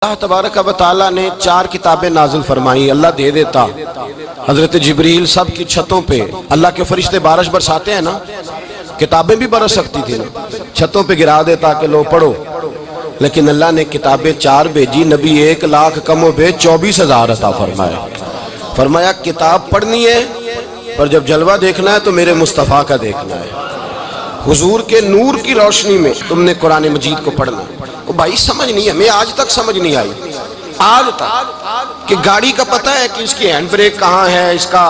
اللہ تبارک و تعالیٰ نے 4 کتابیں نازل فرمائی، اللہ دے دیتا حضرت جبریل سب کی چھتوں پہ، اللہ کے فرشتے بارش برساتے ہیں نا، کتابیں بھی برس سکتی تھی نا، چھتوں پہ گرا دیتا کہ لو پڑھو، لیکن اللہ نے کتابیں 4 بھیجی، نبی 1 لاکھ کم و بیش 24,000 عطا فرمایا کتاب پڑھنی ہے پر جب جلوہ دیکھنا ہے تو میرے مصطفیٰ کا دیکھنا ہے، حضور کے نور کی روشنی میں تم نے قرآن مجید کو پڑھنا ہے۔ بھائی سمجھ نہیں ہے، میں آج تک سمجھ نہیں آئی، آج تک کہ گاڑی کا پتہ ہے کہ اس کی ہینڈ بریک کہاں ہے، اس کا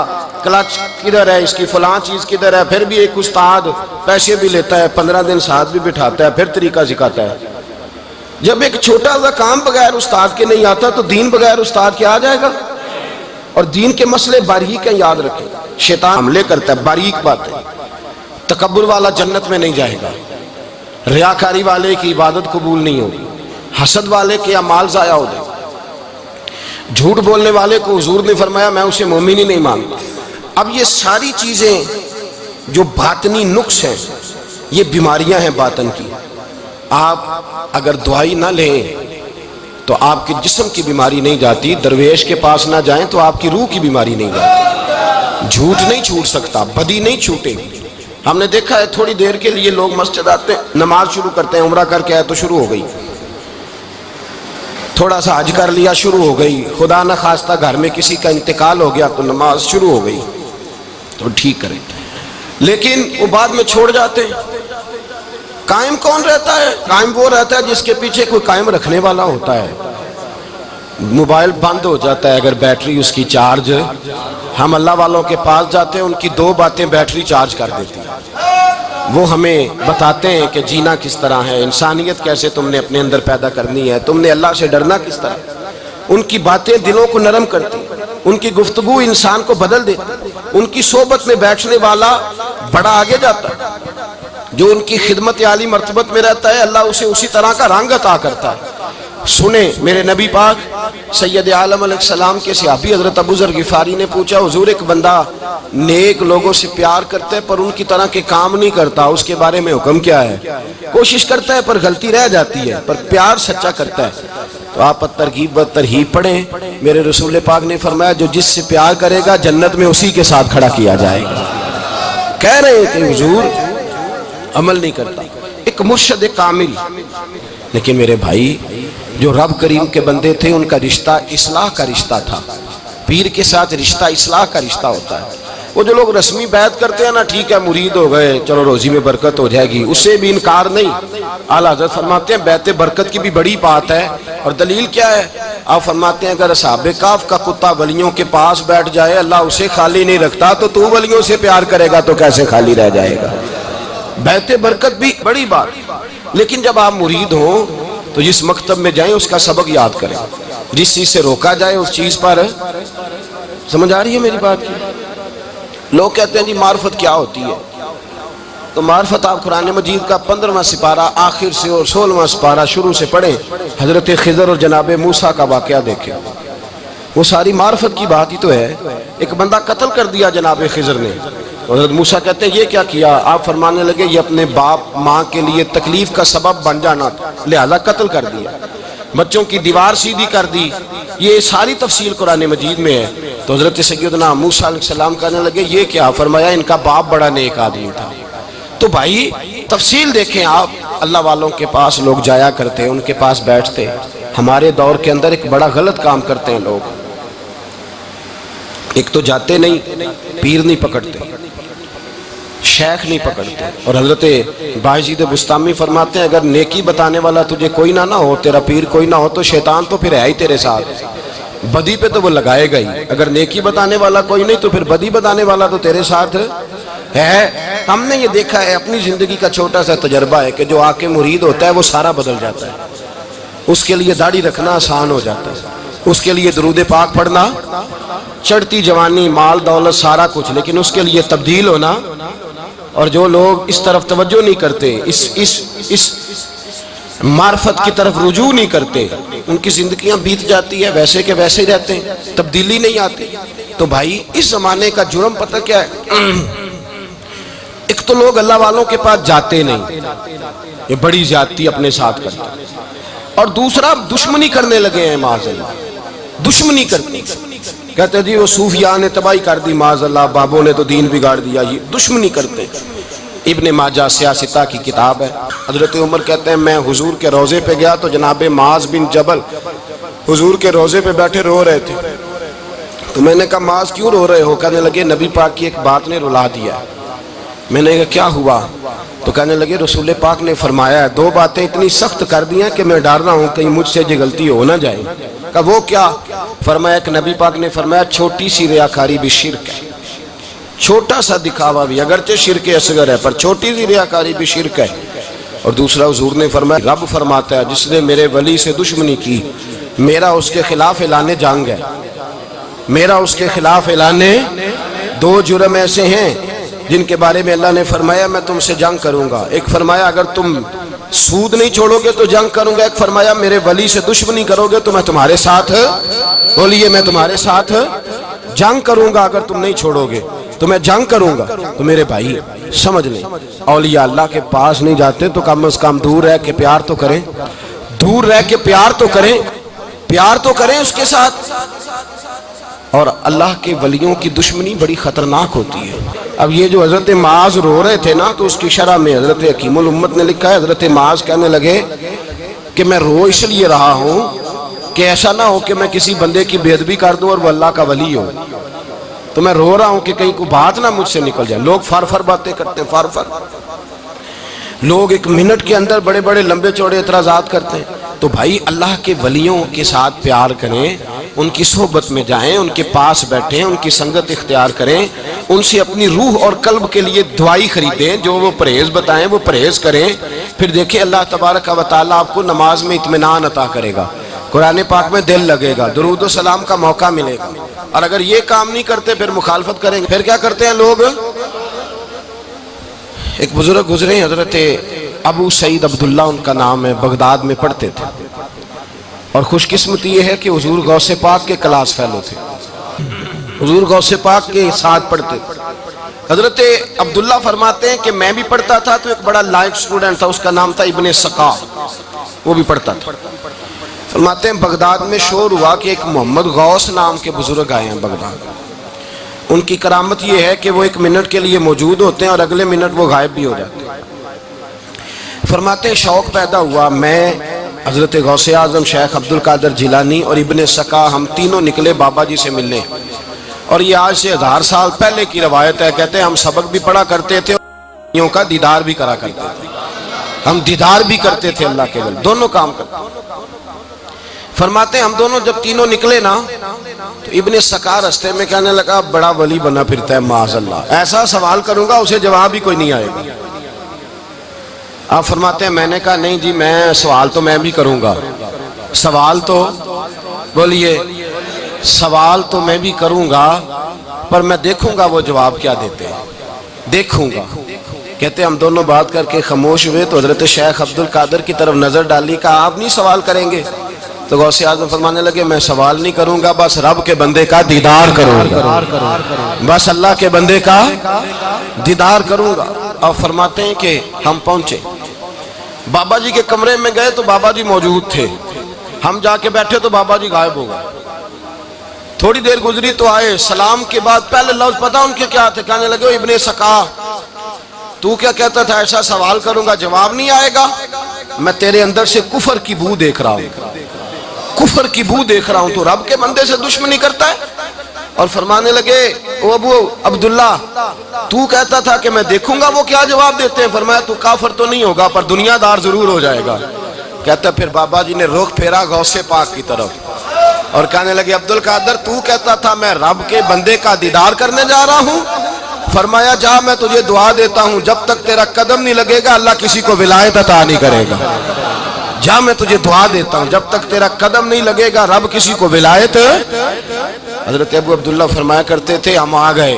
کلچ کدھر ہے، اس کی فلاں چیز کدھر ہے، پھر بھی ایک استاد پیسے بھی لیتا ہے، 15 دن ساتھ بھی بٹھاتا ہے، پھر طریقہ سکھاتا ہے۔ جب ایک چھوٹا سا کام بغیر استاد کے نہیں آتا تو دین بغیر استاد کے آ جائے گا؟ اور دین کے مسئلے باریک ہیں، یاد رکھیں، شیطان حملے کرتا ہے، باریک بات ہے۔ تکبر والا جنت میں نہیں جائے گا، ریاکاری والے کی عبادت قبول نہیں ہوگی، حسد والے کے اعمال ضائع ہو جائے، جھوٹ بولنے والے کو حضور نے فرمایا میں اسے مومن ہی نہیں مانتا۔ اب یہ ساری چیزیں جو باطنی نقص ہیں، یہ بیماریاں ہیں باطن کی، آپ اگر دوائی نہ لیں تو آپ کے جسم کی بیماری نہیں جاتی، درویش کے پاس نہ جائیں تو آپ کی روح کی بیماری نہیں جاتی، جھوٹ نہیں چھوٹ سکتا، بدی نہیں چھوٹے گی۔ ہم نے دیکھا ہے تھوڑی دیر کے لیے لوگ مسجد آتے ہیں، نماز شروع کرتے ہیں، عمرہ کر کے آئے تو شروع ہو گئی، تھوڑا سا حج کر لیا شروع ہو گئی، خدا نہ خواستہ گھر میں کسی کا انتقال ہو گیا تو نماز شروع ہو گئی، تو ٹھیک کریں، لیکن وہ بعد میں چھوڑ جاتے ہیں۔ قائم کون رہتا ہے؟ قائم وہ رہتا ہے جس کے پیچھے کوئی قائم رکھنے والا ہوتا ہے۔ موبائل بند ہو جاتا ہے اگر بیٹری اس کی چارج، ہم اللہ والوں کے پاس جاتے ہیں، ان کی 2 باتیں بیٹری چارج کر دیتی ہیں، وہ ہمیں بتاتے ہیں کہ جینا کس طرح ہے، انسانیت کیسے تم نے اپنے اندر پیدا کرنی ہے، تم نے اللہ سے ڈرنا کس طرح۔ ان کی باتیں دلوں کو نرم کرتی، ان کی گفتگو انسان کو بدل دیتی، ان کی صحبت میں بیٹھنے والا بڑا آگے جاتا ہے، جو ان کی خدمت عالی مرتبت میں رہتا ہے اللہ اسے اسی طرح کا رنگ عطا کرتا ہے۔ سنیں، میرے نبی پاک سید عالم علیہ السلام کے صحابی حضرت ابو ذر غفاری نے پوچھا حضور ایک بندہ نیک لوگوں سے پیار کرتا ہے پر ان کی طرح کے کام نہیں کرتا، اس کے بارے میں حکم کیا ہے؟ کوشش کرتا ہے پر غلطی رہ جاتی ہے، پر پیار سچا کرتا ہے، تو آپ ترغیب و ترہیب پڑھیں۔ میرے رسول پاک نے فرمایا جو جس سے پیار کرے گا جنت میں اسی کے ساتھ کھڑا کیا جائے گا۔ کہہ رہے ہیں کہ حضور عمل نہیں کرتا، ایک مرشد کامل، لیکن میرے بھائی جو رب کریم کے بندے تھے ان کا رشتہ اصلاح کا رشتہ تھا، پیر کے ساتھ رشتہ اصلاح کا رشتہ ہوتا ہے۔ وہ جو لوگ رسمی بیعت کرتے ہیں نا، ٹھیک ہے مرید ہو گئے چلو روزی میں برکت ہو جائے گی، اس سے بھی انکار نہیں۔ اعلیٰ حضرت فرماتے ہیں بیعت برکت کی بھی بڑی بات ہے، اور دلیل کیا ہے؟ آپ فرماتے ہیں اگر اصحاب کہف کا کتا ولیوں کے پاس بیٹھ جائے اللہ اسے خالی نہیں رکھتا، تو ولیوں سے پیار کرے گا تو کیسے خالی رہ جائے گا؟ بیعت برکت بھی بڑی بات، لیکن جب آپ مرید ہوں تو جس مکتب میں جائیں اس کا سبق یاد کریں، جس چیز سے روکا جائے اس چیز پر، سمجھ آ رہی ہے میری بات کی؟ لوگ کہتے ہیں جی معرفت کیا ہوتی ہے، تو معرفت آپ قرآن مجید کا 15واں سپارہ آخر سے اور 16واں سپارہ شروع سے پڑھیں، حضرت خضر اور جناب موسیٰ کا واقعہ دیکھیں، وہ ساری معرفت کی بات ہی تو ہے۔ ایک بندہ قتل کر دیا جناب خضر نے، حضرت موسیٰ کہتے ہیں یہ کیا کیا؟ آپ فرمانے لگے یہ اپنے باپ ماں کے لیے تکلیف کا سبب بن جانا تھا لہذا قتل کر دیا، بچوں کی دیوار سیدھی کر دی، یہ ساری تفصیل قرآن مجید میں ہے۔ تو حضرت سیدنا موسیٰ علیہ السلام کہنے لگے یہ کیا؟ فرمایا ان کا باپ بڑا نیک آدمی تھا۔ تو بھائی تفصیل دیکھیں آپ، اللہ والوں کے پاس لوگ جایا کرتے ہیں، ان کے پاس بیٹھتے۔ ہمارے دور کے اندر ایک بڑا غلط کام کرتے ہیں لوگ، ایک تو جاتے نہیں، پیر نہیں پکڑتے، شیخ نہیں پکڑتے، اور حضرت باجید بستامی فرماتے ہیں اگر نیکی بتانے والا تجھے کوئی نہ ہو، تیرا پیر کوئی نہ ہو، تو شیطان تو پھر ہے ہی تیرے ساتھ، بدی پہ تو وہ لگائے گا ہی۔ اگر نیکی بتانے والا کوئی نہیں تو پھر بدی بتانے والا تو تیرے ساتھ ہے۔ ہم نے یہ دیکھا ہے، اپنی زندگی کا چھوٹا سا تجربہ ہے کہ جو آ کے مرید ہوتا ہے وہ سارا بدل جاتا ہے، اس کے لیے داڑھی رکھنا آسان ہو جاتا ہے، اس کے لیے درود پاک پڑھنا، چڑھتی جوانی مال دولت سارا کچھ، لیکن اس کے لیے تبدیل ہونا۔ اور جو لوگ اس طرف توجہ نہیں کرتے، اس معرفت کی طرف رجوع نہیں کرتے، ان کی زندگیاں بیت جاتی ہے ویسے کہ ویسے رہتے ہیں، تبدیلی نہیں آتی۔ تو بھائی اس زمانے کا جرم پتہ کیا ہے؟ ایک تو لوگ اللہ والوں کے پاس جاتے نہیں، یہ بڑی زیادتی اپنے ساتھ کرتے ہیں، اور دوسرا دشمنی کرنے لگے ہیں معاذ اللہ، دشمنی کرتے کہتے جی وہ صوفیاء نے تباہی کر دی معاذ اللہ، بابوں نے تو دین بگاڑ دیا، یہ دشمنی کرتے ہیں۔ ابن ماجہ سیاستہ کی کتاب ہے۔ حضرت عمر کہتے ہیں میں حضور کے روضے پہ گیا تو جناب معاذ بن جبل حضور کے روضے پہ بیٹھے رو رہے تھے، تو میں نے کہا معاذ کیوں رو رہے ہو؟ کہنے لگے نبی پاک کی ایک بات نے رلا دیا۔ میں نے کہا کیا ہوا؟ تو کہنے لگے رسول پاک نے فرمایا ہے دو باتیں اتنی سخت کر دی ہیں کہ میں ڈر رہا ہوں کہیں مجھ سے یہ غلطی ہو نہ جائے۔ کہا وہ کیا؟ فرمایا کہ نبی پاک نے فرمایا چھوٹی سی ریاکاری بھی شرک ہے، چھوٹا سا دکھاوا بھی، اگرچہ شرک اصغر ہے پر چھوٹی سی ریاکاری بھی شرک ہے۔ اور دوسرا حضور نے فرمایا رب فرماتا ہے جس نے میرے ولی سے دشمنی کی میرا اس کے خلاف اعلان جنگ ہے، میرا اس کے خلاف اعلان۔ دو جرم ایسے ہیں جن کے بارے میں اللہ نے فرمایا میں تم سے جنگ کروں گا، ایک فرمایا اگر تم سود نہیں چھوڑو گے تو جنگ کروں گا، ایک فرمایا میرے ولی سے دشمنی کرو گے تو میں تمہارے ساتھ، بولیے میں تمہارے ساتھ جنگ کروں گا، اگر تم نہیں چھوڑو گے تو میں جنگ کروں گا۔ تو میرے بھائی سمجھ لیں اولیاء اللہ کے پاس نہیں جاتے تو کم از کم دور رہ کے پیار تو کریں، دور رہ کے پیار تو کریں، پیار تو کریں اس کے ساتھ۔ اور اللہ کے ولیوں کی دشمنی بڑی خطرناک ہوتی ہے۔ اب یہ جو حضرت معاذ رو رہے تھے نا تو اس کی شرح میں حضرت حکیم الامت نے لکھا ہے حضرت معاذ کہنے لگے کہ میں رو اس لیے رہا ہوں کہ ایسا نہ ہو کہ میں کسی بندے کی بے ادبی کر دوں اور وہ اللہ کا ولی ہو، تو میں رو رہا ہوں کہ کہیں کوئی بات نہ مجھ سے نکل جائے۔ لوگ فار باتیں کرتے ہیں، فار لوگ ایک منٹ کے اندر بڑے بڑے لمبے چوڑے اعتراضات کرتے ہیں۔ تو بھائی اللہ کے ولیوں کے ساتھ پیار کریں، ان کی صحبت میں جائیں، ان کے پاس بیٹھیں، ان کی سنگت اختیار کریں، ان سے اپنی روح اور قلب کے لیے دعائی خریدیں، جو وہ پرہیز بتائیں وہ پرہیز کریں، پھر دیکھیں اللہ تبارک و تعالیٰ آپ کو نماز میں اطمینان عطا کرے گا، قرآن پاک میں دل لگے گا، درود و سلام کا موقع ملے گا۔ اور اگر یہ کام نہیں کرتے پھر مخالفت کریں گے۔ پھر کیا کرتے ہیں لوگ؟ ایک بزرگ گزرے ہیں حضرت ابو سعید عبداللہ ان کا نام ہے، بغداد میں پڑھتے تھے، اور خوش قسمتی یہ ہے کہ حضور غوث پاک کے کلاس فیلو تھے، حضور غوث پاک کے ساتھ پڑھتے تھے۔ حضرت عبداللہ فرماتے ہیں کہ میں بھی پڑھتا تھا تو ایک بڑا لائق سٹوڈنٹ تھا، اس کا نام تھا ابن سقا، وہ بھی پڑھتا تھا۔ فرماتے ہیں بغداد میں شور ہوا کہ ایک محمد غوث نام کے بزرگ آئے ہیں بغداد۔ ان کی کرامت یہ ہے کہ وہ ایک منٹ کے لیے موجود ہوتے ہیں اور اگلے منٹ وہ غائب بھی ہو جاتے ہیں۔ فرماتے ہیں شوق پیدا ہوا، میں حضرت غوث اعظم شیخ عبد القادر جیلانی اور ابن سقا ہم تینوں نکلے بابا جی سے ملنے، اور یہ آج سے 1000 سال پہلے کی روایت ہے۔ کہتے ہیں ہم سبق بھی پڑھا کرتے تھے اور کا دیدار بھی کرا کرتے تھے، ہم دیدار بھی کرتے تھے اللہ کے ولی، دونوں کام کرتے۔ فرماتے ہیں ہم دونوں جب تینوں نکلے نا تو ابن سقا رستے میں کہنے لگا بڑا ولی بنا پھرتا ہے معاذ اللہ، ایسا سوال کروں گا اسے جواب ہی کوئی نہیں آئے گا۔ آپ فرماتے ہیں میں نے کہا نہیں جی میں سوال تو میں بھی کروں گا، سوال تو بولیے سوال تو میں بھی کروں گا، پر میں دیکھوں گا وہ جواب کیا دیتے ہیں، دیکھوں گا۔ کہتے ہم دونوں بات کر کے خاموش ہوئے تو حضرت شیخ عبد القادر کی طرف نظر ڈالی، کہا آپ نہیں سوال کریں گے؟ تو غوث اعظم فرمانے لگے میں سوال نہیں کروں گا، بس رب کے بندے کا دیدار کروں گا، بس اللہ کے بندے کا دیدار کروں گا۔ اور فرماتے ہیں کہ ہم پہنچے بابا جی کے کمرے میں، گئے تو بابا جی موجود تھے، ہم جا کے بیٹھے تو بابا جی غائب ہو گئے۔ تھوڑی دیر گزری تو آئے، سلام کے بعد پہلے لفظ پتہ ان کے کیا تھے؟ کہنے لگے ابن سقا تو کیا کہتا تھا ایسا سوال کروں گا جواب نہیں آئے گا؟ میں تیرے اندر سے کفر کی بو دیکھ رہا ہوں، کفر کی بو دیکھ رہا ہوں، تو رب کے بندے سے دشمنی کرتا ہے۔ اور فرمانے لگے او ابو عبداللہ تو کہتا تھا کہ میں دیکھوں گا وہ کیا جواب دیتے ہیں۔ فرمایا تو کافر تو نہیں ہوگا پر دنیا دار ضرور ہو جائے گا۔ کہتا پھر بابا جی نے رخ پھیرا غوث پاک کی طرف اور کہنے لگے عبد القادر تو کہتا تھا میں رب کے بندے کا دیدار کرنے جا رہا ہوں، فرمایا جا میں تجھے دعا دیتا ہوں جب تک تیرا قدم نہیں لگے گا اللہ کسی کو ولایت عطا نہیں کرے گا، جا میں تجھے دعا دیتا ہوں جب تک تیرا قدم نہیں لگے گا رب کسی کو ولایت۔ حضرت ابو عبداللہ فرمایا کرتے تھے ہم آ گئے،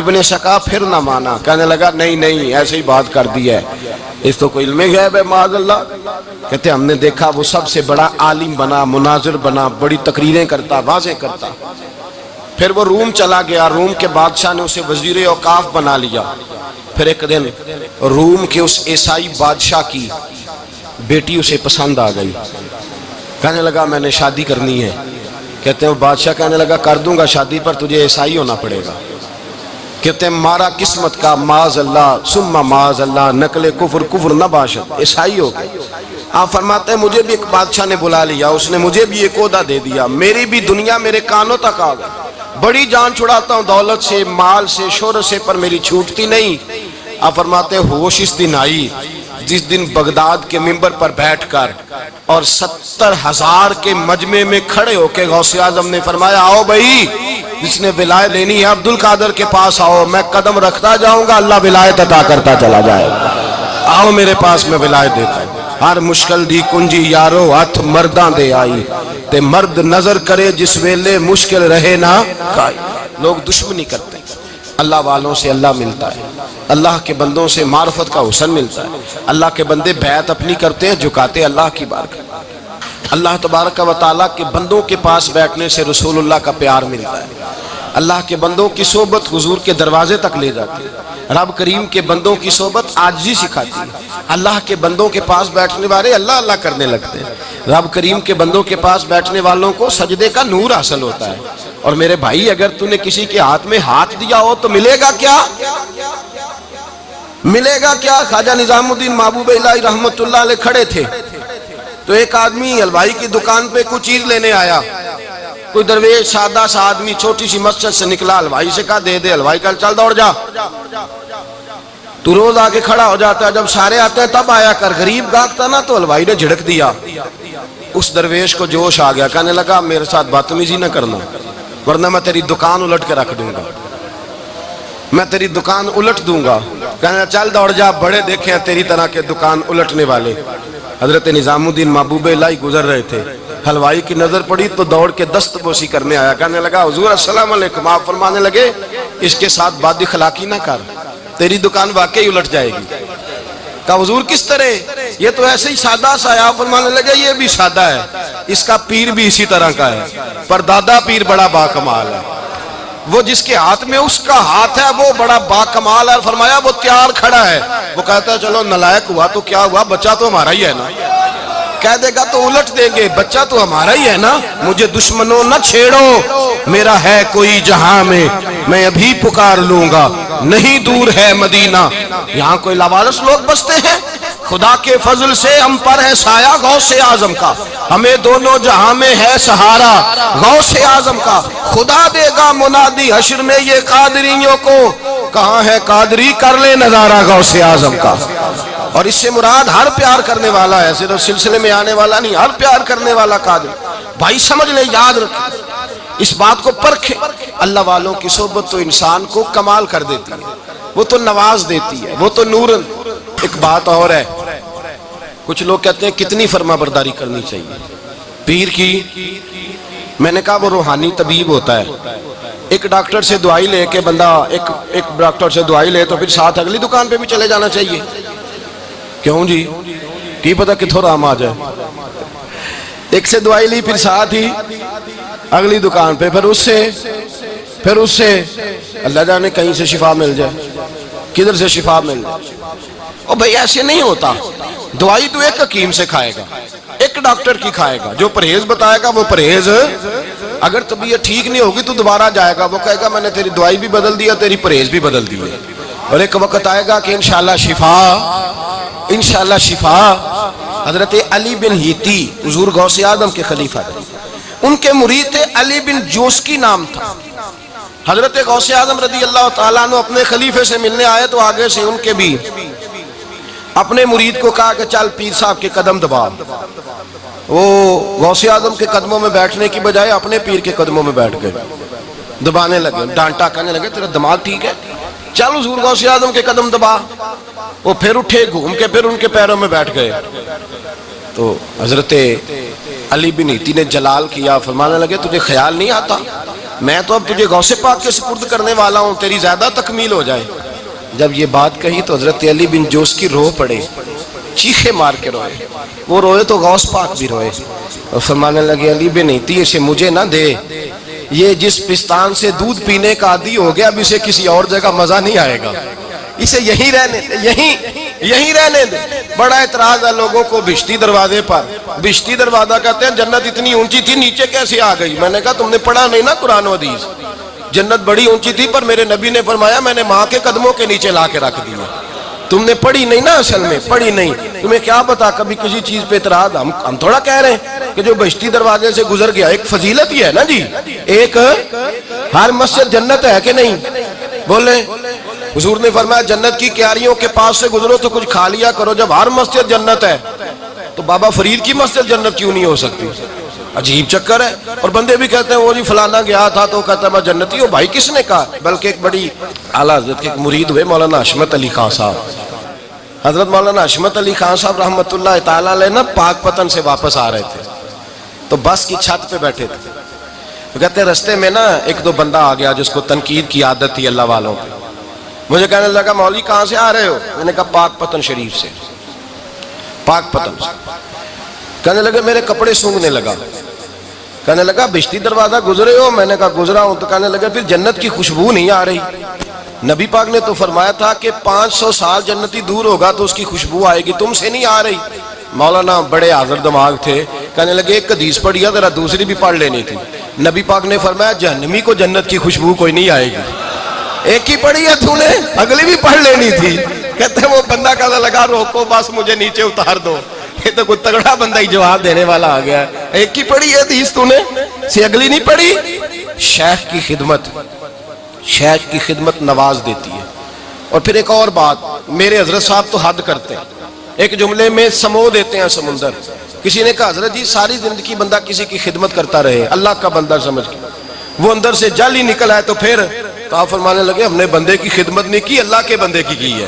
ابن سقا پھر نہ مانا، کہنے لگا نہیں نہیں ایسے ہی بات کر دی ہے، اس تو کوئی علم غیب ہے معاذ اللہ۔ کہتے ہم نے دیکھا وہ سب سے بڑا عالم بنا، مناظر بنا، بڑی تقریریں کرتا، واضح کرتا۔ پھر وہ روم چلا گیا، روم کے بادشاہ نے اسے وزیر اوقاف بنا لیا۔ پھر ایک دن روم کے اس عیسائی بادشاہ کی بیٹی اسے پسند آ گئی، کہنے لگا میں نے شادی کرنی ہے۔ کہتے ہیں وہ بادشاہ کہنے لگا کر دوں گا شادی، پر تجھے عیسائی ہونا پڑے گا۔ کہتے ہیں مارا قسمت کا معاذ اللہ ثم معاذ اللہ، نقل کفر نہ باشد، عیسائی ہو گئے۔ آپ فرماتے ہیں مجھے بھی ایک بادشاہ نے بلا لیا، اس نے مجھے بھی ایک عہدہ دے دیا، میری بھی دنیا میرے کانوں تک آ گئی، بڑی جان چھڑاتا ہوں دولت سے، مال سے، شہرت سے، پر میری چھوٹتی نہیں۔ آپ فرماتے ہیں ہوش اس دن آئی جس دن بغداد کے منبر پر بیٹھ کر اور 70,000 کے مجمع میں کھڑے ہو کے غوث اعظم نے فرمایا آؤ بھائی، جس نے ولایت لینی ہے عبد القادر کے پاس آؤ، میں قدم رکھتا جاؤں گا اللہ ولایت عطا کرتا چلا جائے گا، آؤ میرے پاس میں ولایت دیتا ہوں۔ ہر مشکل دی کنجی یارو ہاتھ مرداں دے آئی، تے مرد نظر کرے جس ویلے مشکل رہے نہ کائی۔ لوگ دشمنی کرتے ہیں، اللہ والوں سے اللہ ملتا ہے، اللہ کے بندوں سے معرفت کا حسن ملتا ہے، اللہ کے بندے بیعت اپنی کرتے ہیں، جھکاتے اللہ کی بارگاہ۔ اللہ تبارک و تعالیٰ کے بندوں کے پاس بیٹھنے سے رسول اللہ کا پیار ملتا ہے، اللہ کے بندوں کی صحبت حضور کے دروازے تک لے جاتی ہے، رب کریم کے بندوں کی صحبت عاجزی سکھاتی ہے، اللہ کے بندوں کے پاس بیٹھنے والے اللہ اللہ کرنے لگتے ہیں، رب کریم کے بندوں کے پاس بیٹھنے والوں کو سجدے کا نور حاصل ہوتا ہے۔ اور میرے بھائی اگر تو نے کسی کے ہاتھ میں ہاتھ دیا ہو تو ملے گا کیا؟ ملے گا کیا؟ خواجہ نظام الدین محبوب الہی رحمت اللہ علیہ کھڑے تھے، تو ایک آدمی حلوائی کی دکان پہ کچھ چیز لینے آیا، کوئی درویش سادہ سا آدمی چھوٹی سی مسجد سے نکلا، حلوائی سے کہا دے دے، حلوائی کہا چل دوڑ جا، تو روز آگے کھڑا ہو جاتا ہے، جب سارے آتے ہیں تب آیا کر، غریب گاہک تھا نا تو حلوائی نے جھڑک دیا، اس درویش کو جوش آ گیا، کہنے لگا میرے ساتھ بدتمیزی نہ کرنا ورنہ میں تیری دکان الٹ کے رکھ دوں گا، میں تیری دکان الٹ دوں گا۔ کہنے چل دوڑ جا، بڑے دیکھے ہیں تیری طرح کے دکان الٹنے والے۔ حضرت نظام الدین محبوب الہی گزر رہے تھے، حلوائی کی نظر پڑی تو دوڑ کے دست بوسی کرنے آیا، کہنے لگا حضور السلام علیکم۔ آپ فرمانے لگے اس کے ساتھ بد اخلاقی نہ کر، تیری دکان واقعی الٹ جائے گی۔ کہا حضور کس طرح؟ یہ تو ایسے ہی سادہ سا ہے۔ آپ فرمانے لگے یہ بھی سادہ ہے، اس کا پیر بھی اسی طرح کا ہے، پر دادا پیر بڑا باکمال ہے، وہ جس کے ہاتھ میں اس کا ہاتھ ہے وہ بڑا باکمال ہے۔ فرمایا وہ تیار کھڑا ہے، وہ کہتا ہے چلو نالائق ہوا تو کیا ہوا، بچہ تو ہمارا ہی ہے نا، کہہ دے گا تو الٹ دیں گے، بچہ تو ہمارا ہی ہے نا، مجھے دشمنوں نہ چھیڑو، میرا ہے کوئی جہاں میں ابھی پکار لوں گا، نہیں دور ہے مدینہ۔ یہاں کوئی لاوارث لوگ بستے ہیں، خدا کے فضل سے ہم پر ہے سایہ غوث اعظم کا، ہمیں دونوں جہاں میں ہے سہارا غوث اعظم کا، خدا دے گا منادی حشر میں یہ قادریوں کو، کہاں ہے قادری کر لے نظارہ غوث اعظم کا۔ اور اس سے مراد ہر پیار کرنے والا ہے، صرف سلسلے میں آنے والا نہیں، ہر پیار کرنے والا قادر۔ بھائی سمجھ لیں، یاد رکھیں، اس بات کو پرکھیں، اللہ والوں کی صحبت تو انسان کو کمال کر دیتی ہے، وہ تو نواز دیتی ہے، وہ تو نورن۔ ایک بات اور ہے، کچھ لوگ کہتے ہیں کتنی فرما برداری کرنی چاہیے پیر کی؟ میں نے کہا وہ روحانی طبیب ہوتا ہے، ایک ڈاکٹر سے دعائی لے کے بندہ ایک ڈاکٹر سے دعائی لے تو پھر ساتھ اگلی دکان پہ بھی چلے جانا چاہیے، کیوں جی؟ کی پتہ کتھوں رام آ جائے، ایک سے دعائی لی پھر ساتھ ہی اگلی دکان پہ، پھر اس سے اللہ جانے کہیں سے شفا مل جائے، کدھر سے شفا مل جائے۔ اور بھئی ایسے نہیں ہوتا، دعائی تو ایک حکیم سے کھائے گا، ایک ڈاکٹر کی کھائے گا، جو پرہیز بتائے گا وہ پرہیز، اگر طبیعت ٹھیک نہیں ہوگی تو دوبارہ جائے گا، وہ کہے گا میں نے تیری دعائی بھی بدل دیا، تیری پرہیز بھی بدل دی، اور ایک وقت آئے گا کہ انشاءاللہ شفا۔ حضرت علی بن ہیتی حضور غوث اعظم کے خلیفہ تھے، ان کے مرید تھے علی بن جوسکی نام تھا۔ حضرت غوث اعظم رضی اللہ تعالیٰ عنہ اپنے خلیفے سے ملنے آئے تو آگے سے ان کے بھی اپنے مرید کو کہا کہ چل پیر صاحب کے قدم دبا۔ وہ غوث اعظم کے قدموں میں بیٹھنے کی بجائے اپنے پیر کے قدموں میں بیٹھ گئے، دبانے لگے، ڈانٹا، کہنے لگے تیرا دماغ ٹھیک ہے، چل حضور غوث اعظم کے قدم دبا۔ وہ پھر اٹھے، گھوم کے پھر ان کے پیروں میں بیٹھ گئے۔ تو حضرت علی بن ہیتی نے جلال کیا، فرمانے لگے تجھے خیال نہیں آتا میں تو اب تجھے غوث پاک کے سپرد کرنے والا ہوں، تیری زیادہ تکمیل ہو جائے۔ جب یہ بات کہی تو حضرت علی بن جوس کی رو پڑے، چیخے مار کے روئے، وہ روئے تو غوث پاک بھی روئے، اور فرمانے لگے علی بن ہیتی اسے مجھے نہ دے، یہ جس پستان سے دودھ پینے کا عادی ہو گیا اب اسے کسی اور جگہ مزہ نہیں آئے گا، اسے یہیں رہنے دے، یہیں رہنے دے۔ بڑا اعتراض ہے لوگوں کو بہشتی دروازے پر. بہشتی دروازہ کہتے ہیں جنت اتنی اونچی تھی نیچے کیسے آ گئی؟ میں نے کہا تم نے پڑھا نہیں نا قرآن و حدیث. جنت بڑی اونچی تھی پر میرے نبی نے فرمایا میں نے ماں کے قدموں کے نیچے لا کے رکھ دیا. تم نے پڑھی نہیں نا، اصل میں پڑھی نہیں. تمہیں کیا پتا کبھی کسی چیز پہ اعتراض. ہم تھوڑا کہہ رہے ہیں کہ جو بہشتی دروازے سے گزر گیا ایک فضیلت ہی ہے نا جی. ایک ہر مسجد جنت ہے کہ نہیں؟ بولے حضور نے فرمایا جنت کی کیاریوں کے پاس سے گزرو تو کچھ کھا لیا کرو. جب ہر مسجد جنت ہے تو بابا فرید کی مسجد جنت کیوں نہیں ہو سکتی؟ عجیب چکر ہے. اور بندے بھی کہتے ہیں وہ جی فلانا گیا تھا تو کہتا ہے میں جنتی ہوں. بھائی کس نے کہا؟ بلکہ ایک بڑی اعلیٰ حضرت کے مرید ہوئے مولانا حشمت علی خان صاحب. حضرت مولانا حشمت علی خان صاحب رحمۃ اللہ تعالیٰ علیہ نا پاک پتن سے واپس آ رہے تھے تو بس کی چھت پہ بیٹھے تھے. تو کہتے ہیں رستے میں نا ایک دو بندہ آ گیا جس کو تنقید کی عادت تھی اللہ والوں پہ. مجھے کہنے لگا مولوی کہاں سے آ رہے ہو؟ میں نے کہا پاک پتن شریف سے. پاک پتن سے. کہنے لگے میرے کپڑے سونگنے لگا. کہنے لگا بہشتی دروازہ گزرے ہو؟ میں نے کہا گزرا ہوں. تو کہنے لگا پھر جنت کی خوشبو نہیں آ رہی؟ نبی پاک نے تو فرمایا تھا کہ 500 سال جنتی دور ہوگا تو اس کی خوشبو آئے گی، تم سے نہیں آ رہی. مولانا بڑے حاضر دماغ تھے. کہنے لگے ایک حدیث پڑھی ہے ذرا دوسری بھی پڑھ لینی تھی. نبی پاک نے فرمایا جہنمی کو جنت کی خوشبو کوئی نہیں آئے گی. ایک ہی پڑھی ہے تو نے، اگلی بھی پڑھ لینی تھی. کہتے ہیں وہ بندہ کہنے لگا روکو بس مجھے نیچے اتار دو. یہ تو کوئی تگڑا بندہ ہی جواب دینے والا آ گیا. ایک ہی پڑھی ہے حدیث تو نے، سے اگلی نہیں پڑھی. شیخ کی خدمت، شیخ کی خدمت نواز دیتی ہے. اور پھر ایک اور بات، میرے حضرت صاحب تو حد کرتے ہیں، ایک جملے میں سمو دیتے ہیں سمندر. کسی نے کہا حضرت جی ساری زندگی بندہ کسی کی خدمت کرتا رہے اللہ کا بندہ سمجھ کے، وہ اندر سے جل ہی نکل آئے تو پھر تو آپ فرمانے لگے ہم نے بندے کی خدمت نہیں کی اللہ کے بندے کی ہے.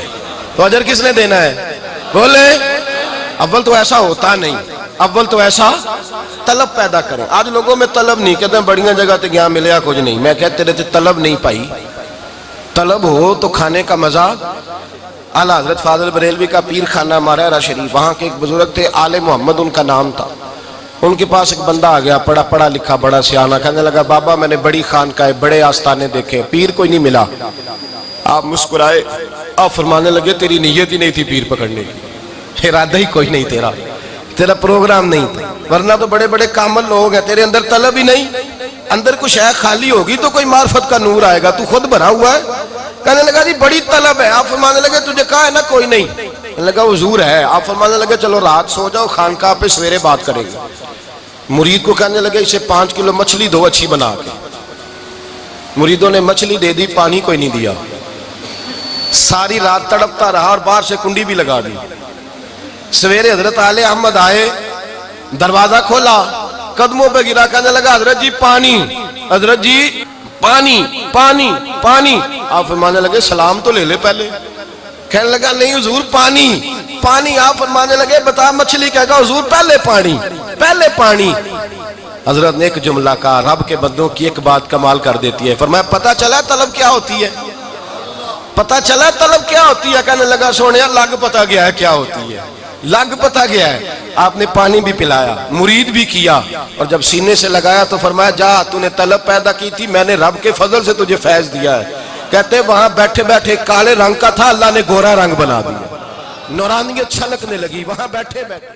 تو اجر کس نے دینا ہے؟ بولے اول تو ایسا ہوتا نہیں، اول تو ایسا طلب پیدا کریں. آج لوگوں میں طلب نہیں، کہتے ہیں بڑیاں جگہ تے گیا ملیا کچھ نہیں. میں کہتے رہتے طلب نہیں پائی. طلب ہو تو کھانے کا مزہ. اعلیٰ حضرت فاضل بریلوی کا پیر خانہ مارہرہ شریف، وہاں کے ایک بزرگ تھے آل محمد ان کا نام تھا. ان کے پاس ایک بندہ آ گیا پڑھا لکھا بڑا سیانہ. کہنے لگا بابا میں نے بڑی خانقاہیں بڑے آستانے دیکھے، پیر کوئی نہیں ملا. آپ مسکرائے، آپ فرمانے لگے تیری نیت ہی نہیں تھی پیر پکڑنے کی، ارادہ ہی کوئی نہیں تیرا پروگرام نہیں تھا. ورنہ تو بڑے بڑے کامل لوگ ہیں، تیرے اندر طلب ہی نہیں. اندر کچھ ہے خالی ہوگی تو کوئی معرفت کا نور آئے گا، تو خود بھرا ہوا ہے. کہنے لگا جی بڑی طلب ہے. آپ فرمانے لگے تجھے کہا ہے نا کوئی نہیں؟ کہنے لگا حضور ہے. آپ فرمانے لگے چلو رات سو جاؤ خانقاہ پہ سویرے بات کریں گے. مرید کو کہنے لگے اسے 5 کلو مچھلی دو اچھی بنا کے. مریدوں نے مچھلی دے دی، پانی کوئی نہیں دیا. ساری رات تڑپتا رہا اور باہر سے کنڈی بھی لگا دی. سویرے حضرت آل احمد آئے، دروازہ کھولا، قدموں پہ گرا. کہنے لگا حضرت جی پانی، حضرت جی پانی پانی پانی. آپ فرمانے لگے سلام تو لے لے پہلے. کہنے لگا نہیں حضور پانی پانی. آپ فرمانے لگے بتا مچھلی کہے گا حضور پہلے پانی پہلے پانی. حضرت نے ایک جملہ کہا، رب کے بندوں کی ایک بات کمال کر دیتی ہے. فرمایا پتہ چلا طلب کیا ہوتی ہے؟ پتہ چلا طلب کیا ہوتی ہے؟ کہنے لگا سونے لگ پتہ گیا ہے کیا ہوتی ہے، لگ پتہ گیا ہے. آپ نے پانی بھی پلایا، مرید بھی کیا، اور جب سینے سے لگایا تو فرمایا جا تو نے طلب پیدا کی تھی، میں نے رب کے فضل سے تجھے فیض دیا ہے. کہتے وہاں بیٹھے بیٹھے کالے رنگ کا تھا، اللہ نے گورا رنگ بنا دیا، نورانیت چھلکنے لگی وہاں بیٹھے بیٹھے.